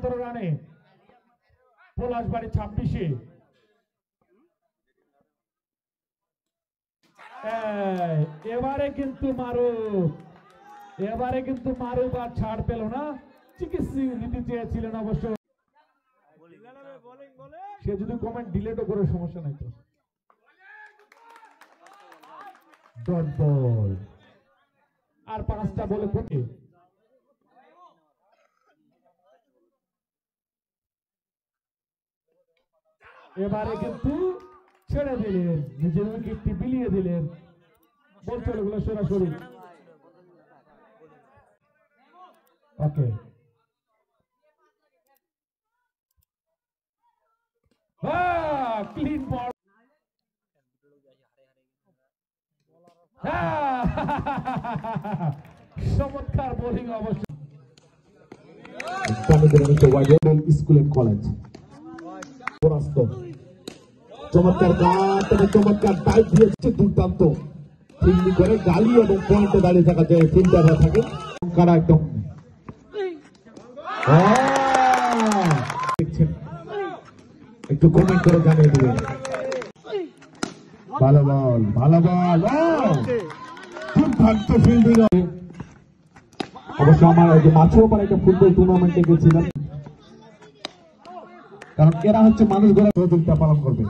17 রানে পলাশবাড়ি 26-এ। এবারে কিন্তু মারুফ আর ছাড় পেল না। চিকিৎসা দিতে চেয়েছিলেন অবশ্য, সে যদি কমেন্ট ডিলেটও করে সমস্যা নাই তো। ডট বল আর 5টা বলে কোথায় এবারে কিন্তু ছেড়ে দিলেন, নিজের উইকেটটি বিলিয়ে দিলেন। বল চলে গেল সরাসরি। ওকে, ক্লিন বল। চমৎকার বোলিং অবশ্য। স্কুল এন্ড কলেজ চমৎকার চমৎকার ডাইভ দিয়েছে, দুর্দান্ত ফিল্ডিং করে গালি এবং পয়েন্টে দাঁড়িয়ে থাকা যে ফিল্ডাররা থাকে কারা একদম দেখছেন, একটু কমেন্ট করে জানিয়ে দিবেন। ভালো বল, ভালো বল, দুর্দান্ত ফিল্ডিং। অবশ্য আমার মাছেও পরে একটা ফুটবল টুর্নামেন্টে গেছিলাম, কারণ এরা হচ্ছে মানুষ গড়া সহযোগিতা পালন করবে।